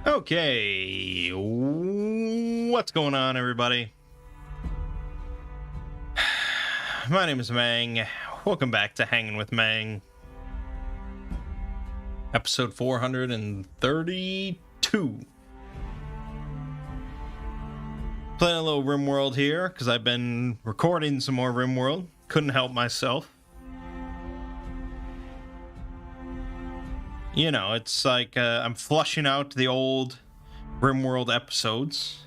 Okay, what's going on, everybody? My name is Mangg. Welcome back to Hanging with Mangg. Episode 432. Playing a little RimWorld here, because I've been recording some more RimWorld. Couldn't help myself. You know, it's like I'm flushing out the old RimWorld episodes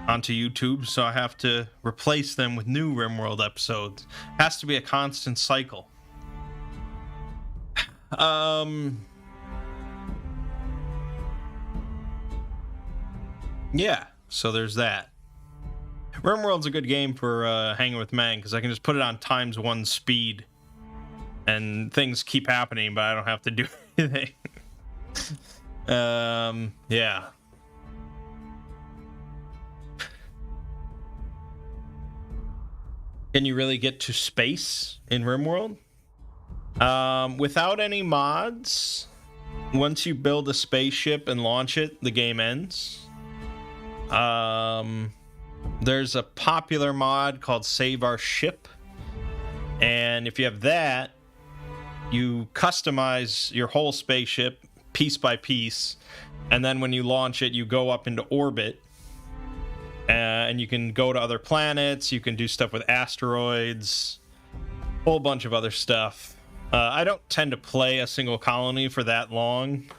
onto YouTube, so I have to replace them with new RimWorld episodes. Has to be a constant cycle. Yeah, so there's that. RimWorld's a good game for hanging with Mangg, because I can just put it on ×1 speed. And things keep happening, but I don't have to do anything. Yeah. Can you really get to space in RimWorld? Without any mods, once you build a spaceship and launch it, the game ends. There's a popular mod called Save Our Ship. And if you have that, you customize your whole spaceship piece by piece, and then when you launch it, you go up into orbit, and you can go to other planets, you can do stuff with asteroids, a whole bunch of other stuff. I don't tend to play a single colony for that long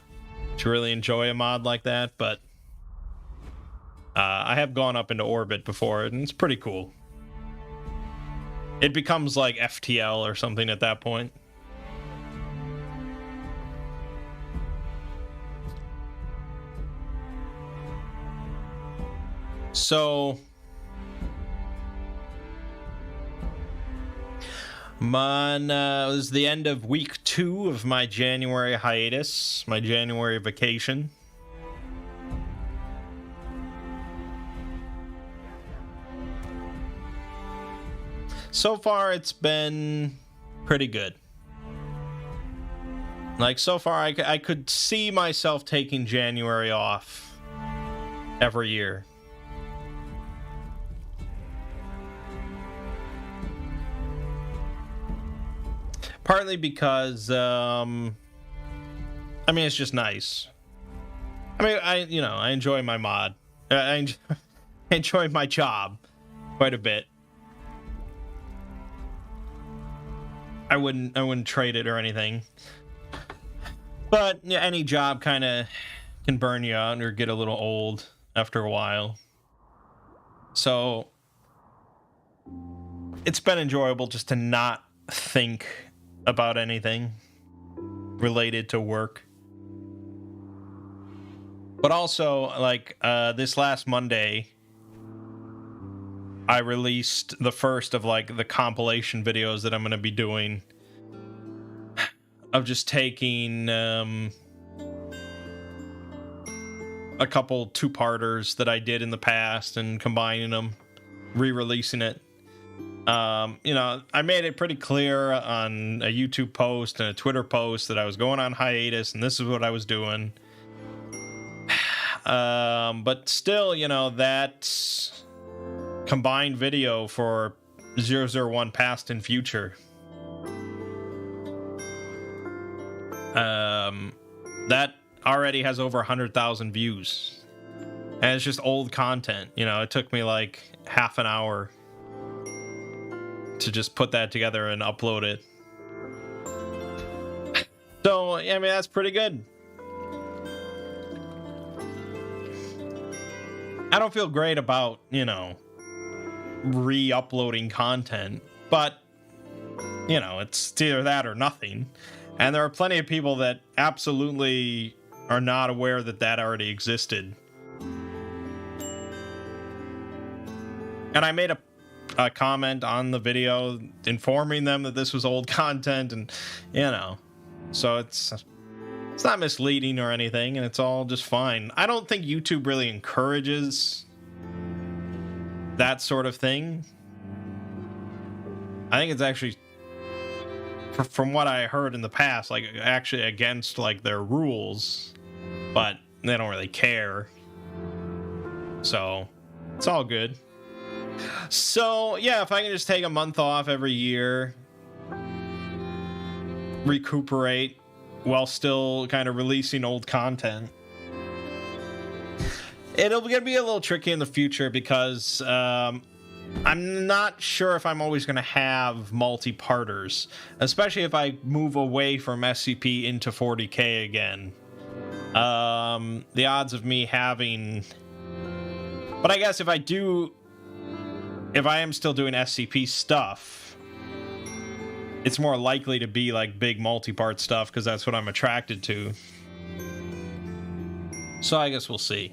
to really enjoy a mod like that, but I have gone up into orbit before, and it's pretty cool. It becomes like FTL or something at that point. So, it was the end of week 2 of my January hiatus, my January vacation. So far, it's been pretty good. Like, so far, I could see myself taking January off every year. Partly because, I mean, it's just nice. I mean, I enjoy my mod. I enjoy my job quite a bit. I wouldn't trade it or anything. But yeah, any job kind of can burn you out or get a little old after a while. So it's been enjoyable just to not think about anything related to work. But also, like, this last Monday, I released the first of, like, the compilation videos that I'm going to be doing of just taking a couple two-parters that I did in the past and combining them, re-releasing it. You know, I made it pretty clear on a YouTube post and a Twitter post that I was going on hiatus and this is what I was doing. But still, you know, that combined video for 001 Past and Future, that already has over 100,000 views. And it's just old content. You know, it took me like half an hour to just put that together and upload it. So, I mean, that's pretty good. I don't feel great about, you know, re-uploading content, but, you know, it's either that or nothing. And there are plenty of people that absolutely are not aware that that already existed. And I made a comment on the video informing them that this was old content, and you know, so it's not misleading or anything, and it's all just fine. I don't think YouTube really encourages that sort of thing. I think it's actually, from what I heard in the past, like actually against like their rules. But they don't really care. So it's all good. So yeah, if I can just take a month off every year, recuperate while still kind of releasing old content. It'll gonna be a little tricky in the future because I'm not sure if I'm always gonna have multi-parters, especially if I move away from SCP into 40K again. The odds of me having, but I guess if I am still doing SCP stuff, it's more likely to be like big multi-part stuff because that's what I'm attracted to. So I guess we'll see.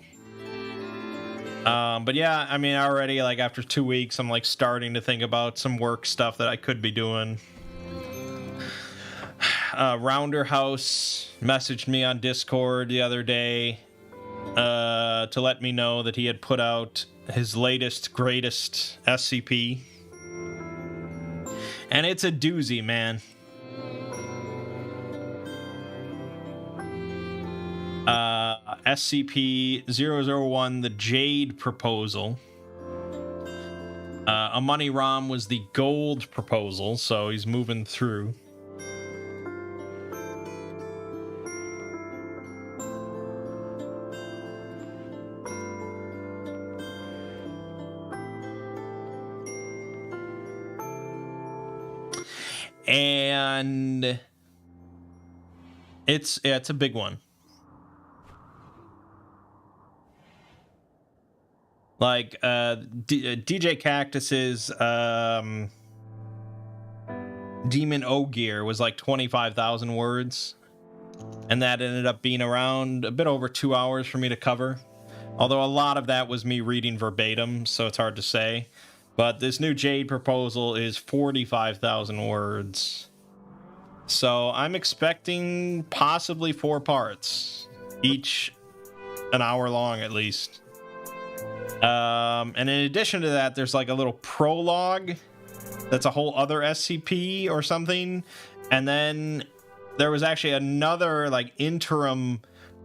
But yeah, I mean, already, like, after 2 weeks, I'm, like, starting to think about some work stuff that I could be doing. Rounder House messaged me on Discord the other day to let me know that he had put out his latest, greatest SCP. And it's a doozy, man. SCP-001, the Jade Proposal. A Money ROM was the Gold Proposal, so he's moving through. And it's a big one. Like, DJ Cactus's Demon Ogier was like 25,000 words. And that ended up being around a bit over 2 hours for me to cover. Although a lot of that was me reading verbatim, so it's hard to say. But this new Jade Proposal is 45,000 words. So I'm expecting possibly 4 parts. Each an hour long, at least. And in addition to that, there's like a little prologue that's a whole other SCP or something. And then there was actually another like interim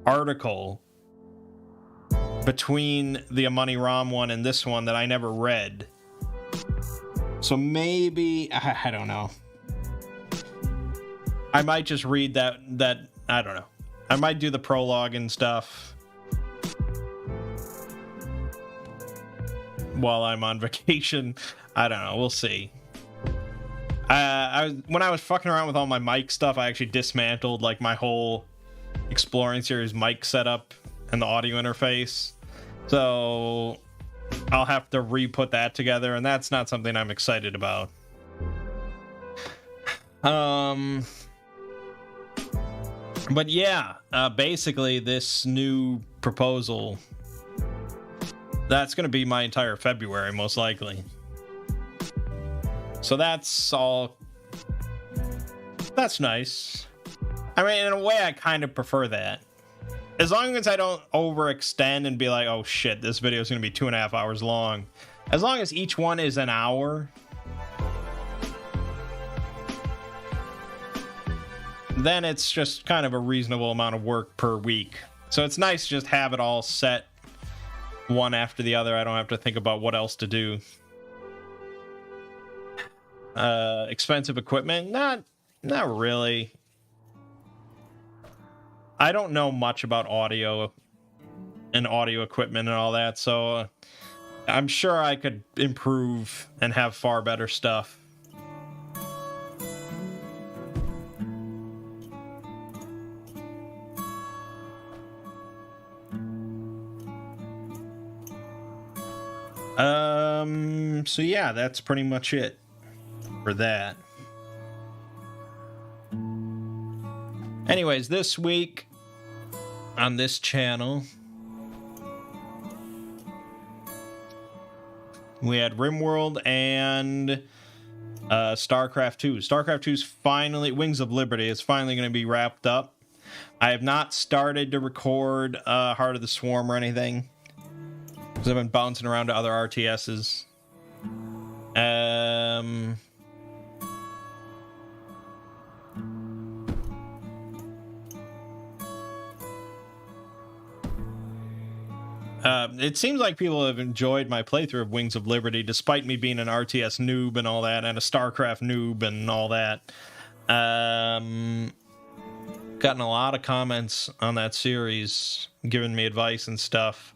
article between the Money ROM one and this one that I never read. So maybe, I don't know. I might just read that I don't know. I might do the prologue and stuff while I'm on vacation. I don't know. We'll see. When I was fucking around with all my mic stuff, I actually dismantled like my whole Exploring Series mic setup and the audio interface. So I'll have to re-put that together, and that's not something I'm excited about. But yeah, basically this new proposal, that's going to be my entire February, most likely. So that's all. That's nice. I mean, in a way, I kind of prefer that. As long as I don't overextend and be like, oh shit, this video is going to be 2.5 hours long. As long as each one is an hour, then it's just kind of a reasonable amount of work per week. So it's nice to just have it all set one after the other. I don't have to think about what else to do. Expensive equipment? Not really. I don't know much about audio and audio equipment and all that, so I'm sure I could improve and have far better stuff. So yeah, that's pretty much it for that. Anyways, this week on this channel, we had RimWorld and StarCraft 2. StarCraft 2's finally, Wings of Liberty is finally going to be wrapped up. I have not started to record Heart of the Swarm or anything, because I've been bouncing around to other RTSs. It seems like people have enjoyed my playthrough of Wings of Liberty, despite me being an RTS noob and all that, and a StarCraft noob and all that. Gotten a lot of comments on that series, giving me advice and stuff.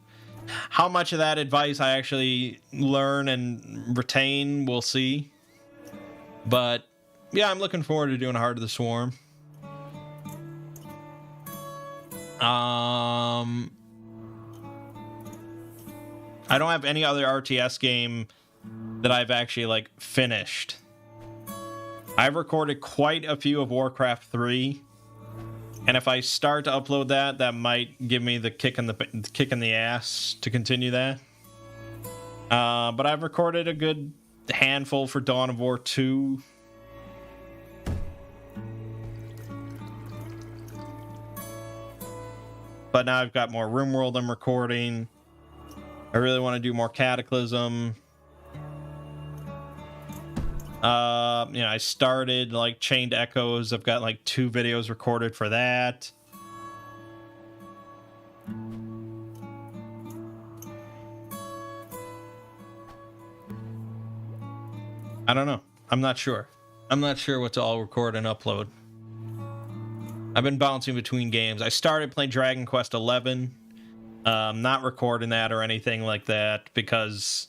How much of that advice I actually learn and retain, we'll see. But yeah, I'm looking forward to doing Heart of the Swarm. I don't have any other RTS game that I've actually like finished. I've recorded quite a few of Warcraft 3, and if I start to upload that, that might give me the kick in the ass to continue that. But I've recorded a good handful for Dawn of War 2. But now I've got more RimWorld I'm recording. I really want to do more Cataclysm. I started like Chained Echoes. I've got like 2 videos recorded for that. I don't know. I'm not sure. I'm not sure what to all record and upload. I've been bouncing between games. I started playing Dragon Quest XI. Not recording that or anything like that because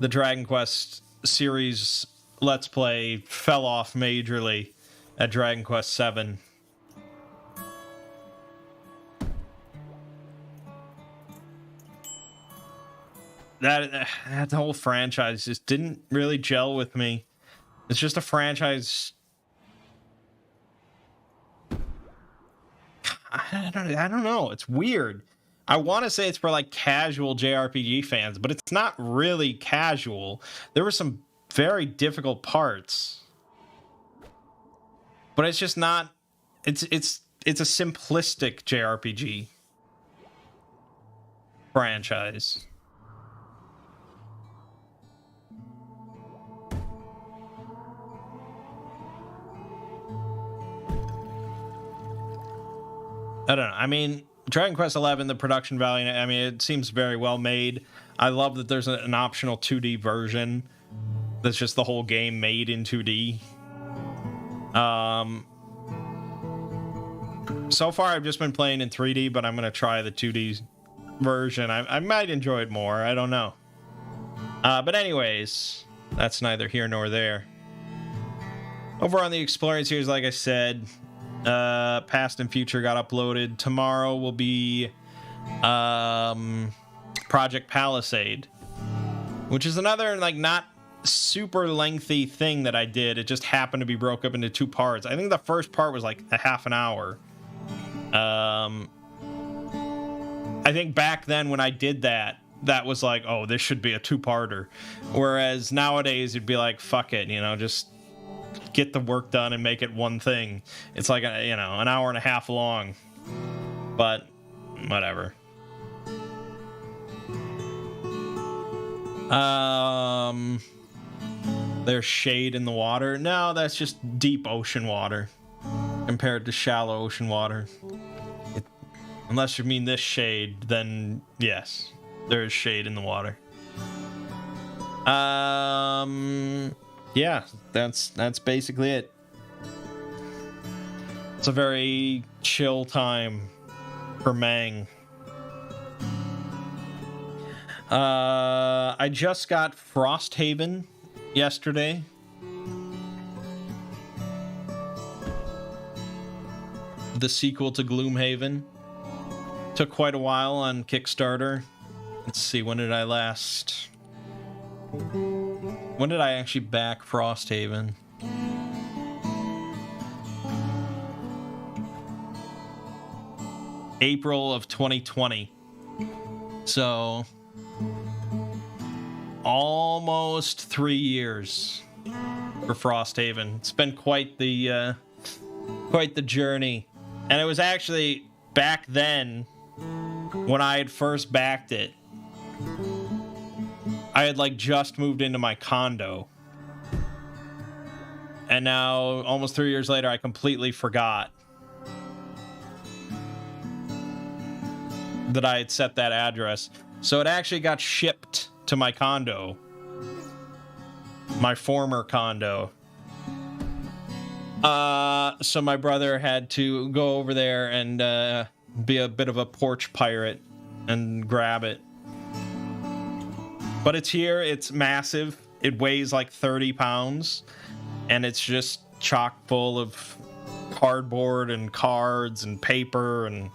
the Dragon Quest series Let's Play fell off majorly at Dragon Quest VII. That whole franchise just didn't really gel with me. It's just a franchise. I don't know. It's weird. I want to say it's for like casual JRPG fans, but it's not really casual. There were some very difficult parts, but it's just not. It's a simplistic JRPG franchise. I don't know. I mean, Dragon Quest XI, the production value, I mean, it seems very well made. I love that there's an optional 2D version that's just the whole game made in 2D. So far, I've just been playing in 3D, but I'm going to try the 2D version. I might enjoy it more. I don't know. But anyways, that's neither here nor there. Over on the Exploring series, like I said, Past and Future got uploaded. Tomorrow will be Project Palisade, which is another like not super lengthy thing that I did. It just happened to be broke up into 2 parts. I think the first part was like a half an hour. I think back then when I did that was like, oh, this should be a 2-parter. Whereas nowadays it'd be like, fuck it, just get the work done and make it one thing. It's like an hour and a half long, but whatever. There's shade in the water. No, that's just deep ocean water compared to shallow ocean water. Unless you mean this shade, then yes, there is shade in the water. Yeah, that's basically it. It's a very chill time for Mangg. I just got Frosthaven yesterday. The sequel to Gloomhaven. Took quite a while on Kickstarter. Let's see, when did I last... When did I actually back Frosthaven? April of 2020. So, almost 3 years for Frosthaven. It's been quite the journey. And it was actually back then when I had first backed it. I had like just moved into my condo. And now, almost 3 years later, I completely forgot. that I had set that address. So it actually got shipped to my condo. My former condo. So my brother had to go over there and be a bit of a porch pirate and grab it. But it's here, it's massive. It weighs like 30 pounds. And it's just chock full of cardboard and cards and paper, and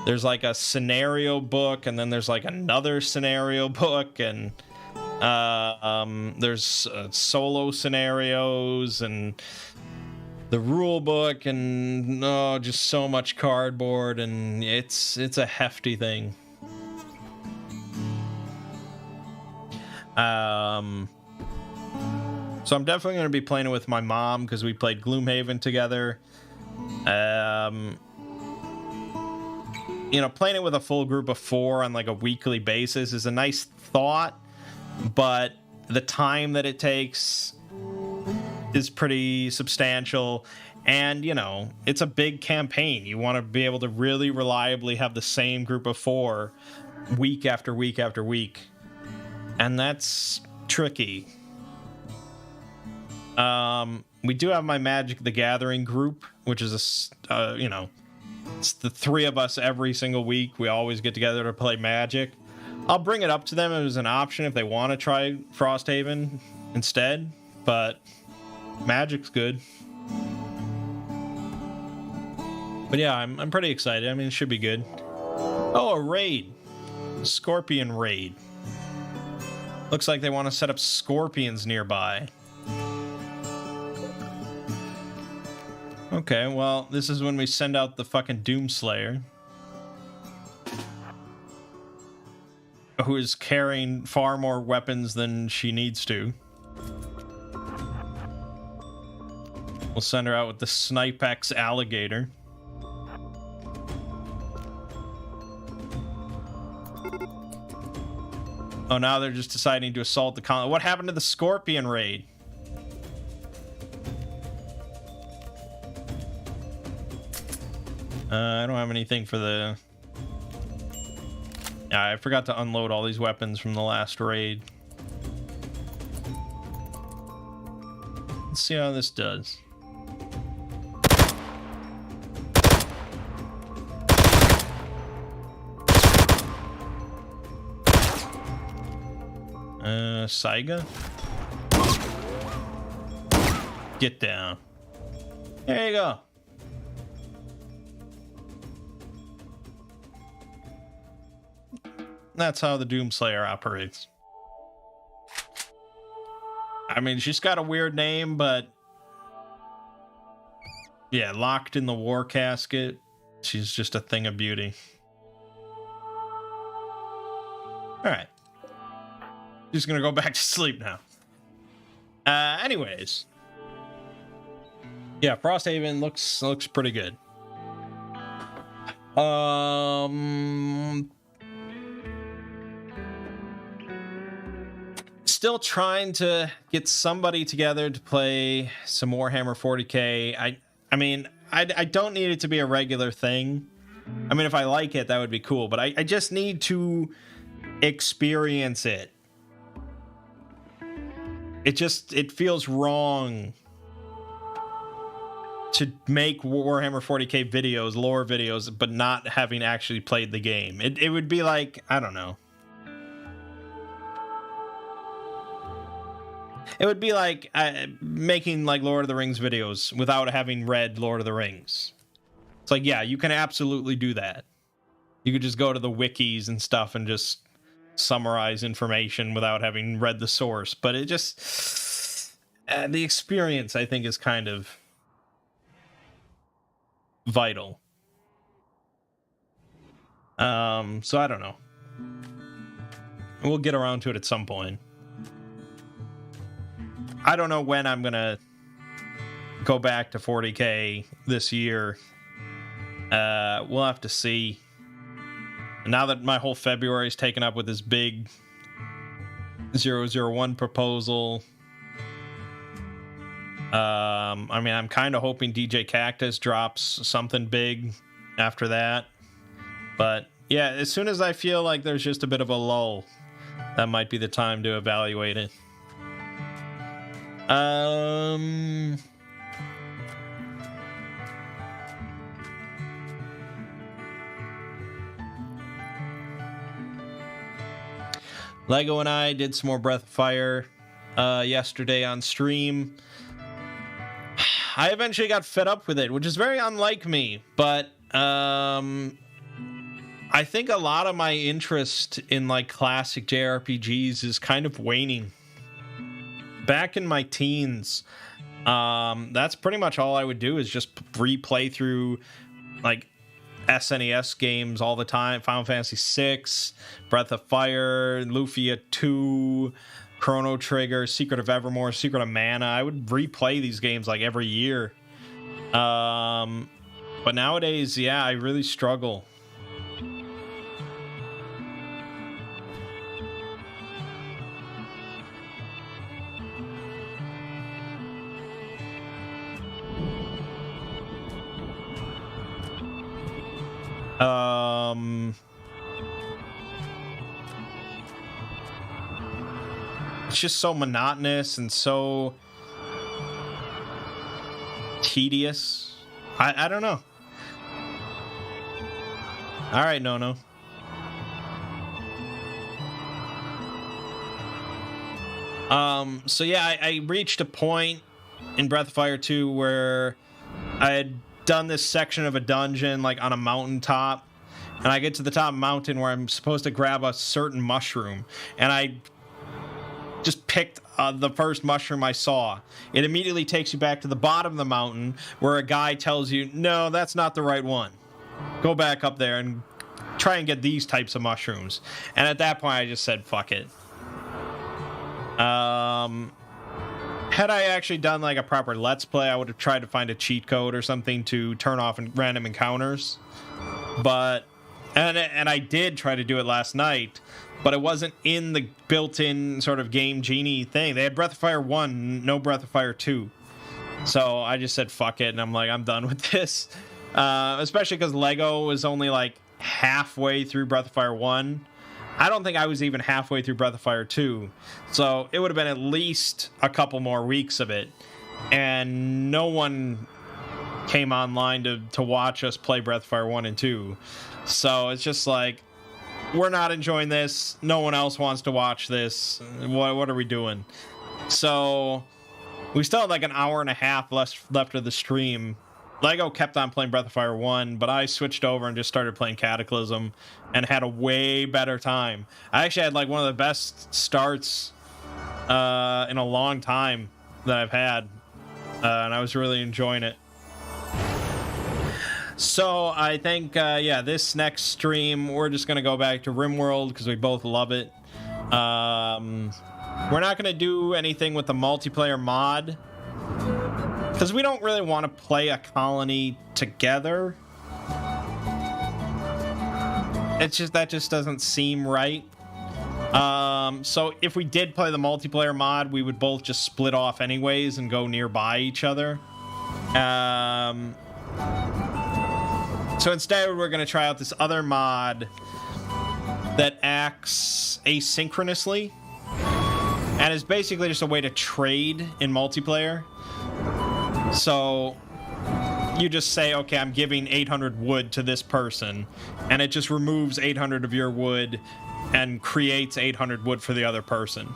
there's like a scenario book, and then there's like another scenario book, and there's solo scenarios and the rule book, and just so much cardboard, and it's a hefty thing. So I'm definitely going to be playing it with my mom because we played Gloomhaven together. Playing it with a full group of 4 on like a weekly basis is a nice thought, but the time that it takes is pretty substantial. And, it's a big campaign. You want to be able to really reliably have the same group of 4 week after week after week. And that's tricky. We do have my Magic the Gathering group, which is it's the 3 of us every single week. We always get together to play Magic. I'll bring it up to them as an option if they want to try Frosthaven instead, but Magic's good. But yeah, I'm pretty excited. I mean, it should be good. Oh, a raid. Scorpion raid. Looks like they want to set up scorpions nearby. Okay, well, this is when we send out the fucking Doomslayer, who is carrying far more weapons than she needs to. We'll send her out with the Snipex alligator. Oh, now they're just deciding to assault the colony. What happened to the Scorpion raid? I don't have anything for the... Yeah, I forgot to unload all these weapons from the last raid. Let's see how this does. Saiga? Get down. There you go. That's how the Doomslayer operates. I mean, she's got a weird name, but... yeah, locked in the war casket. She's just a thing of beauty. Alright. Just gonna go back to sleep now. Anyways. Yeah, Frosthaven looks pretty good. Still trying to get somebody together to play some Warhammer 40k. I mean, I don't need it to be a regular thing. I mean, if I like it, that would be cool. But I just need to experience it. It feels wrong to make Warhammer 40k videos, lore videos, but not having actually played the game. It would be like, I don't know. It would be like making like Lord of the Rings videos without having read Lord of the Rings. It's like, yeah, you can absolutely do that. You could just go to the wikis and stuff and just summarize information without having read the source. But it just... the experience, I think, is kind of vital. So I don't know. We'll get around to it at some point. I don't know when I'm gonna go back to 40k this year. We'll have to see. Now that my whole February is taken up with this big 001 proposal, I mean, I'm kind of hoping DJ Cactus drops something big after that. But Yeah, as soon as I feel like there's just a bit of a lull, that might be the time to evaluate it. Lego and I did some more Breath of Fire yesterday on stream. I eventually got fed up with it, which is very unlike me, but I think a lot of my interest in like classic JRPGs is kind of waning. Back in my teens, that's pretty much all I would do is just replay through like SNES games all the time. Final Fantasy VI, Breath of Fire, Lufia 2, Chrono Trigger, Secret of Evermore, Secret of Mana. I would replay these games like every year. But nowadays, yeah, I really struggle. It's just so monotonous and so tedious. I don't know. All right, no. So yeah, I reached a point in Breath of Fire 2 where I had done this section of a dungeon like on a mountaintop, and I get to the top of the mountain where I'm supposed to grab a certain mushroom, and I just picked the first mushroom I saw. It immediately takes you back to the bottom of the mountain where a guy tells you, no, that's not the right one. Go back up there and try and get these types of mushrooms. And at that point, I just said, fuck it. Had I actually done like a proper Let's Play, I would have tried to find a cheat code or something to turn off random encounters. But, and I did try to do it last night, but it wasn't in the built-in sort of Game Genie thing. They had Breath of Fire 1, no Breath of Fire 2. So I just said, fuck it, and I'm like, I'm done with this. Especially because Lego was only like halfway through Breath of Fire 1. I don't think I was even halfway through Breath of Fire 2. So it would have been at least a couple more weeks of it. And no one came online to watch us play Breath of Fire 1 and 2. So it's just like, we're not enjoying this. No one else wants to watch this. What are we doing? So we still had like an hour and a half left of the stream. Lego kept on playing Breath of Fire 1, but I switched over and just started playing Cataclysm and had a way better time. I actually had like one of the best starts in a long time that I've had, and I was really enjoying it. So I think, yeah, this next stream, we're just going to go back to RimWorld because we both love it. We're not going to do anything with the multiplayer mod because we don't really want to play a colony together. That just doesn't seem right. So if we did play the multiplayer mod, we would both just split off anyways and go nearby each other. So instead, we're going to try out this other mod that acts asynchronously and is basically just a way to trade in multiplayer. So you just say, okay, I'm giving 800 wood to this person, and it just removes 800 of your wood and creates 800 wood for the other person.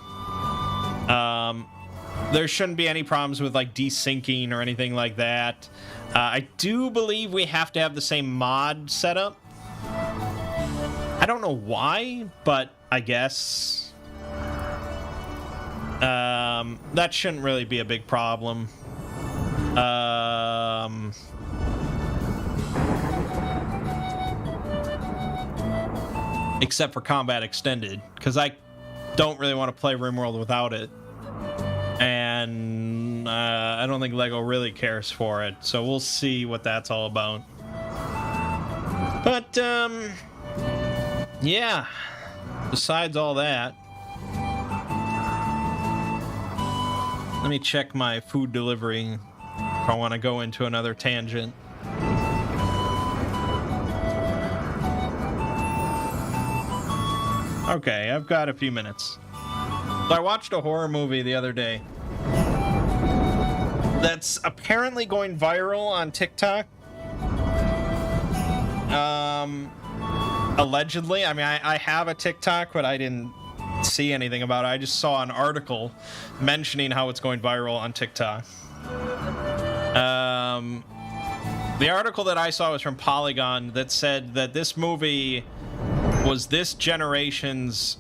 There shouldn't be any problems with like desyncing or anything like that. I do believe we have to have the same mod setup. I don't know why, but I guess that shouldn't really be a big problem. Except for Combat Extended, because I don't really want to play RimWorld without it. And I don't think Lego really cares for it, so we'll see what that's all about. But, yeah, besides all that, let me check my food delivery if I want to go into another tangent. Okay, I've got a few minutes. So I watched a horror movie the other day that's apparently going viral on TikTok. Allegedly. I mean, I have a TikTok, but I didn't see anything about it. I just saw an article mentioning how it's going viral on TikTok. The article that I saw was from Polygon that said that this movie was this generation's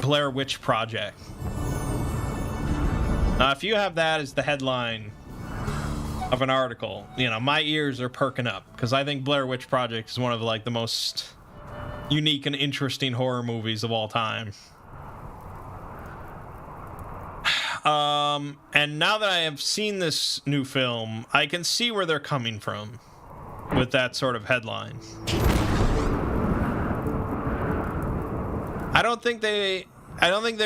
Blair Witch Project. Now, if you have that as the headline of an article, you know, my ears are perking up, because I think Blair Witch Project is one of, like, the most unique and interesting horror movies of all time. And now that I have seen this new film, I can see where they're coming from with that sort of headline. I don't think they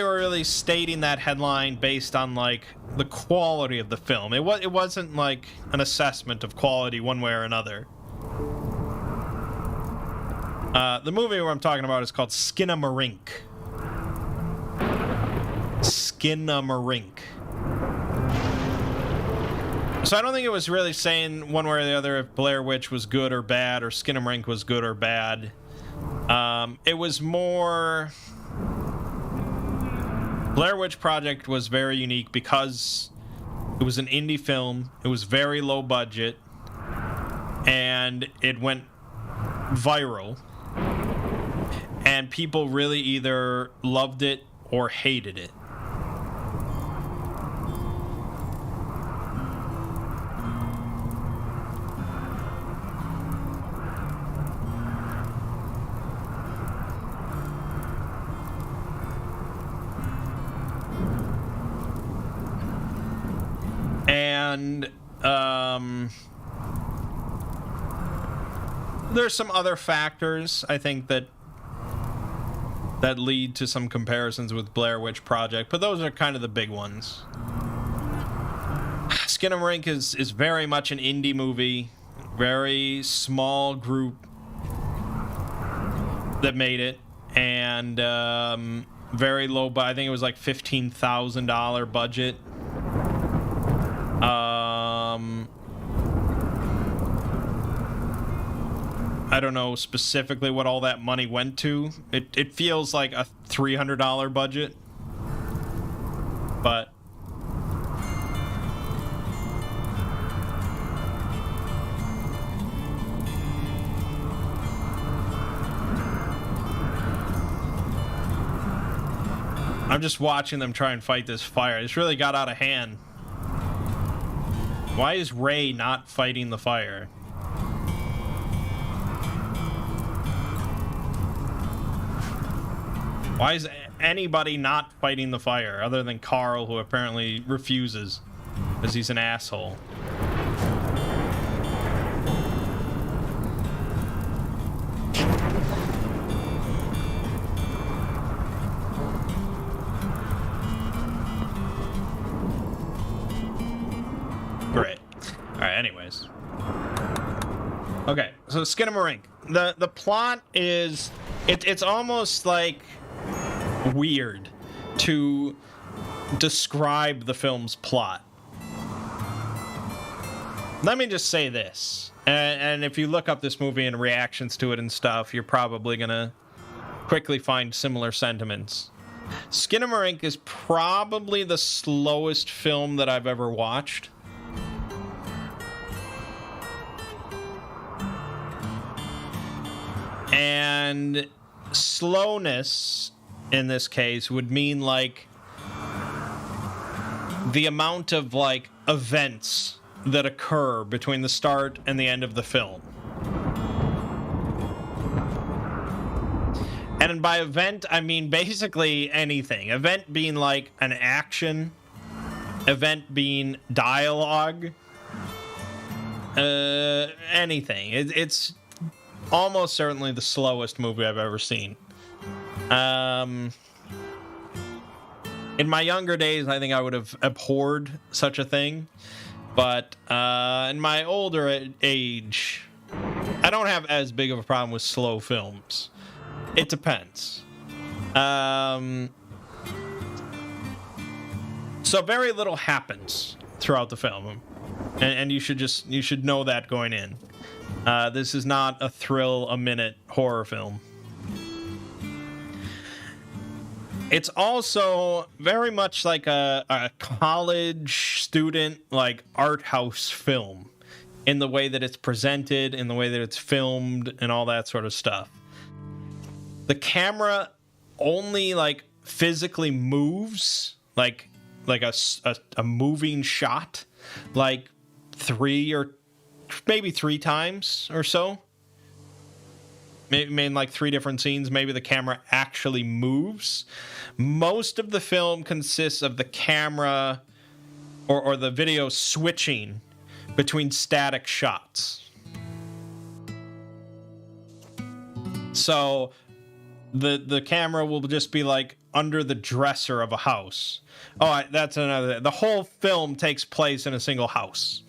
were really stating that headline based on, like, the quality of the film. It wasn't like an assessment of quality one way or another. The movie where I'm talking about is called Skinamarink. Skinamarink. So I don't think it was really saying one way or the other if Blair Witch was good or bad, or Skinamarink was good or bad. It was more... Blair Witch Project was very unique because it was an indie film, it was very low budget, and it went viral. And people really either loved it or hated it. And there's some other factors, I think, that lead to some comparisons with Blair Witch Project, but those are kind of the big ones. Skinamarink is very much an indie movie, very small group that made it, and very low, but I think it was like $15,000 budget. I don't know specifically what all that money went to. It feels like a $300 budget, but I'm just watching them try and fight this fire. It's really got out of hand. Why is Ray not fighting the fire? Why is anybody not fighting the fire other than Carl, who apparently refuses because he's an asshole? Great. All right, anyways. Okay, so Skinamarink. The plot is... It's almost like weird to describe the film's plot. Let me just say this, and if you look up this movie and reactions to it and stuff, you're probably gonna quickly find similar sentiments. Skinamarink is probably the slowest film that I've ever watched. And slowness in this case would mean, like, the amount of, like, events that occur between the start and the end of the film. And by event, I mean basically anything. Event being like an action, event being dialogue, anything. It's almost certainly the slowest movie I've ever seen. In my younger days, I think I would have abhorred such a thing. But in my older age, I don't have as big of a problem with slow films. It depends. So very little happens throughout the film, and you should know that going in. This is not a thrill-a-minute horror film. It's also very much like a college student, like, art house film in the way that it's presented, in the way that it's filmed, and all that sort of stuff. The camera only, like, physically moves, like a moving shot, like 3 or maybe 3 times or so. Maybe in like 3 different scenes, maybe the camera actually moves. Most of the film consists of the camera or the video switching between static shots. So the camera will just be like under the dresser of a house. Oh, that's another. The whole film takes place in a single house.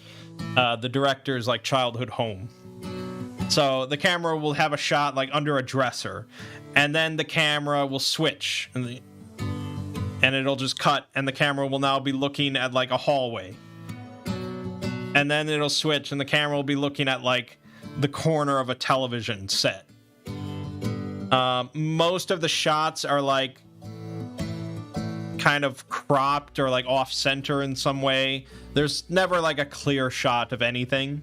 The director's like childhood home. So the camera will have a shot like under a dresser, and then the camera will switch, and it'll just cut, and the camera will now be looking at like a hallway. And then it'll switch, and the camera will be looking at like the corner of a television set. Most of the shots are like kind of cropped or like off center in some way. There's never like a clear shot of anything.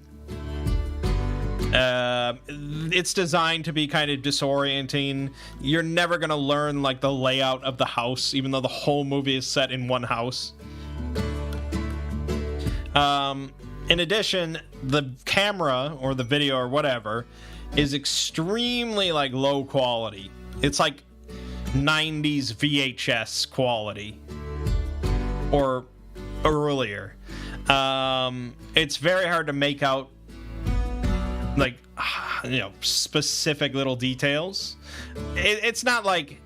It's designed to be kind of disorienting. You're never gonna learn like the layout of the house, even though the whole movie is set in one house. In addition, the camera or the video or whatever is extremely like low quality. It's like 90s VHS quality or earlier. It's very hard to make out like, you know, specific little details. It's not like,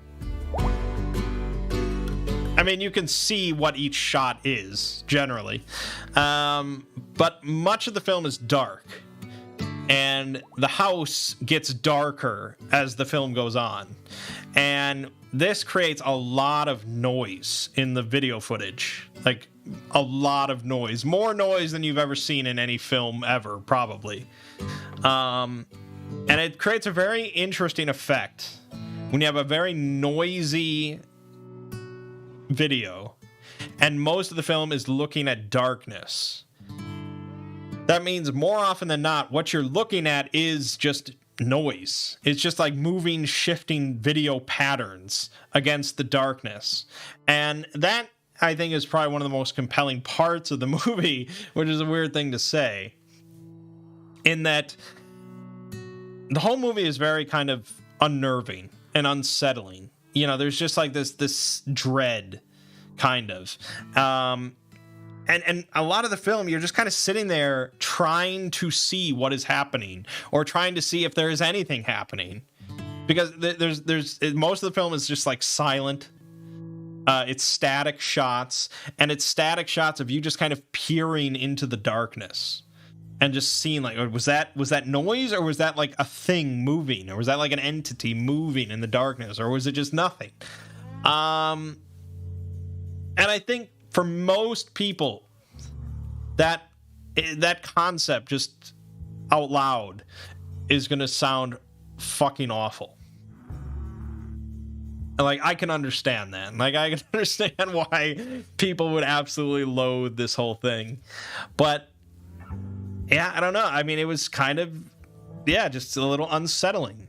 I mean, you can see what each shot is generally, but much of the film is dark, and the house gets darker as the film goes on, and this creates a lot of noise in the video footage, like a lot of noise, more noise than you've ever seen in any film ever, probably. And it creates a very interesting effect when you have a very noisy video and most of the film is looking at darkness. That means more often than not, what you're looking at is just noise. It's just like moving, shifting video patterns against the darkness. And that, I think, is probably one of the most compelling parts of the movie, which is a weird thing to say, in that the whole movie is very kind of unnerving and unsettling. You know, there's just like this dread, kind of. And a lot of the film, you're just kind of sitting there trying to see what is happening, or trying to see if there is anything happening, because most of the film is just like silent. It's static shots, and it's static shots of you just kind of peering into the darkness and just seeing like, was that noise, or was that like a thing moving, or was that like an entity moving in the darkness, or was it just nothing? And I think for most people, that concept just out loud is going to sound fucking awful. Like, I can understand that. Like, I can understand why people would absolutely loathe this whole thing. But, yeah, I don't know. I mean, it was kind of, yeah, just a little unsettling.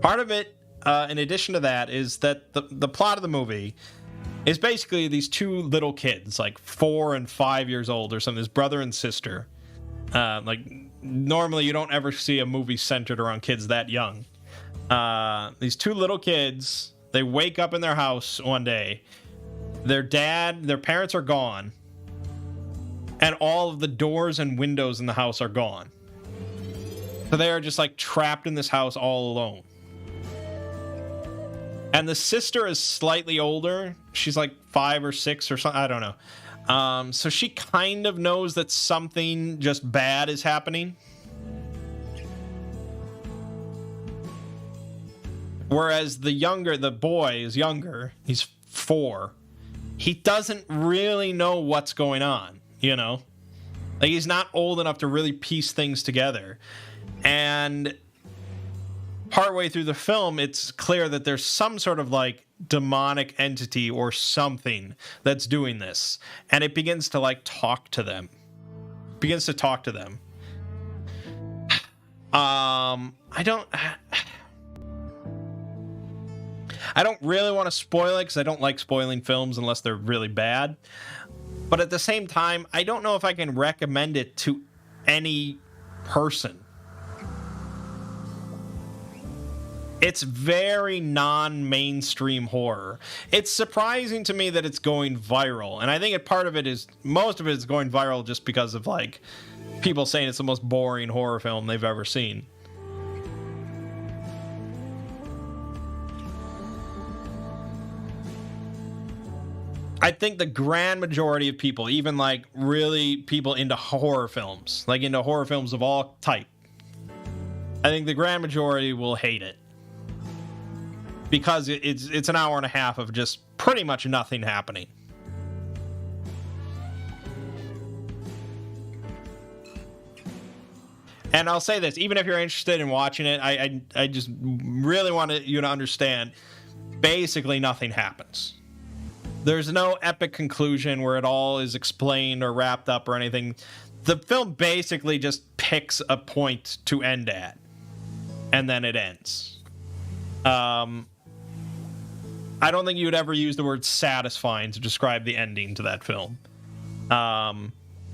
Part of it, in addition to that, is that the plot of the movie is basically these two little kids, like 4 and 5 years old or something, this brother and sister. Like, normally you don't ever see a movie centered around kids that young. These two little kids, they wake up in their house one day. Their parents are gone, and all of the doors and windows in the house are gone. So they are just like trapped in this house all alone. And the sister is slightly older. She's like 5 or 6 or something. I don't know. So she kind of knows that something just bad is happening. Whereas the boy is younger. He's 4. He doesn't really know what's going on, you know? Like, he's not old enough to really piece things together. And partway through the film, it's clear that there's some sort of, like, demonic entity or something that's doing this. And it begins to, like, talk to them. I don't really want to spoil it because I don't like spoiling films unless they're really bad. But at the same time, I don't know if I can recommend it to any person. It's very non-mainstream horror. It's surprising to me that it's going viral. And I think most of it is going viral just because of, like, people saying it's the most boring horror film they've ever seen. I think the grand majority of people, even, like, really people into horror films, like into horror films of all type, I think the grand majority will hate it. Because it's an hour and a half of just pretty much nothing happening. And I'll say this, even if you're interested in watching it, I just really want you to understand, basically nothing happens. There's no epic conclusion where it all is explained or wrapped up or anything. The film basically just picks a point to end at, and then it ends. I don't think you would ever use the word satisfying to describe the ending to that film.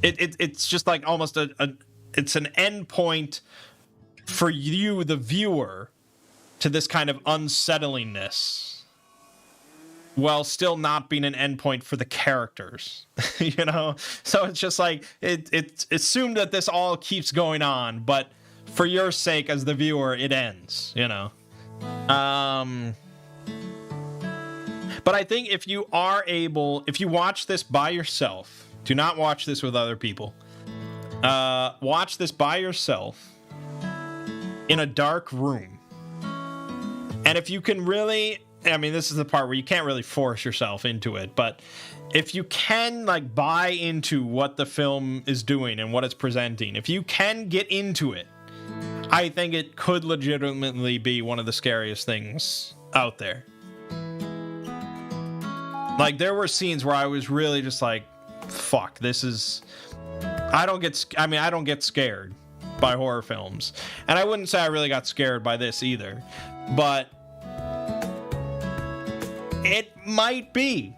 It's just like almost it's an end point for you, the viewer, to this kind of unsettlingness, while still not being an endpoint for the characters, you know? So it's just like, it's assumed that this all keeps going on, but for your sake as the viewer, it ends, you know? But I think if you watch this by yourself, do not watch this with other people, watch this by yourself in a dark room. And if you can really, I mean, this is the part where you can't really force yourself into it, but if you can, like, buy into what the film is doing and what it's presenting, if you can get into it, I think it could legitimately be one of the scariest things out there. Like, there were scenes where I was really just like, fuck, this is... I don't get scared by horror films. And I wouldn't say I really got scared by this either. But it might be.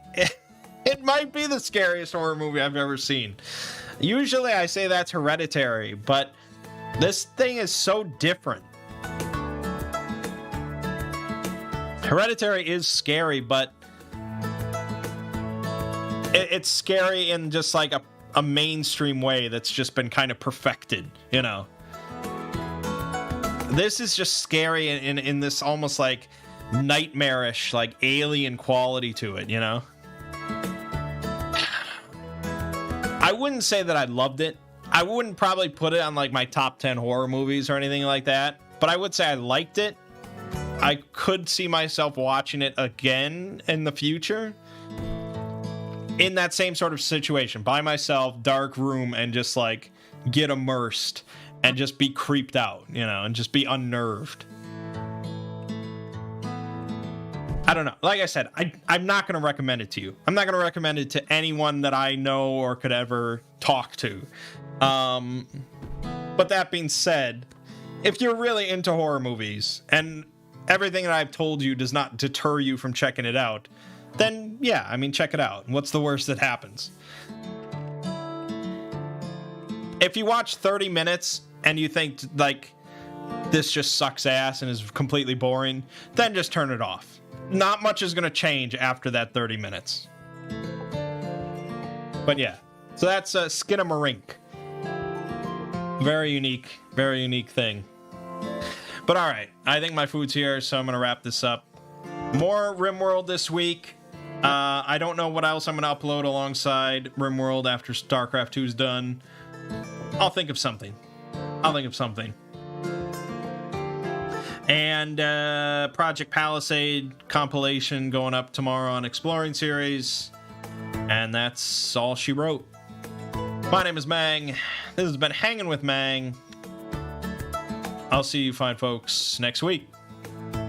It might be the scariest horror movie I've ever seen. Usually I say that's Hereditary, but this thing is so different. Hereditary is scary, but it's scary in just like a mainstream way that's just been kind of perfected, you know? This is just scary in this almost like nightmarish, like alien quality to it, you know? I wouldn't say that I loved it. I wouldn't probably put it on like my top 10 horror movies or anything like that, but I would say I liked it. I could see myself watching it again in the future. In that same sort of situation, by myself, dark room, and just like get immersed and just be creeped out, you know, and just be unnerved. I don't know. Like I said, I'm not going to recommend it to you. I'm not going to recommend it to anyone that I know or could ever talk to. But that being said, if you're really into horror movies and everything that I've told you does not deter you from checking it out, then yeah, I mean, check it out. What's the worst that happens? If you watch 30 minutes and you think, like, this just sucks ass and is completely boring, then just turn it off. Not much is going to change after that 30 minutes. But yeah, so that's Skinamarink. Very unique thing. But all right, I think my food's here, so I'm going to wrap this up. More RimWorld this week. I don't know what else I'm going to upload alongside RimWorld after StarCraft 2's done. I'll think of something. And Project Palisade compilation going up tomorrow on Exploring Series. And that's all she wrote. My name is Mangg. This has been Hanging with Mangg. I'll see you fine folks next week.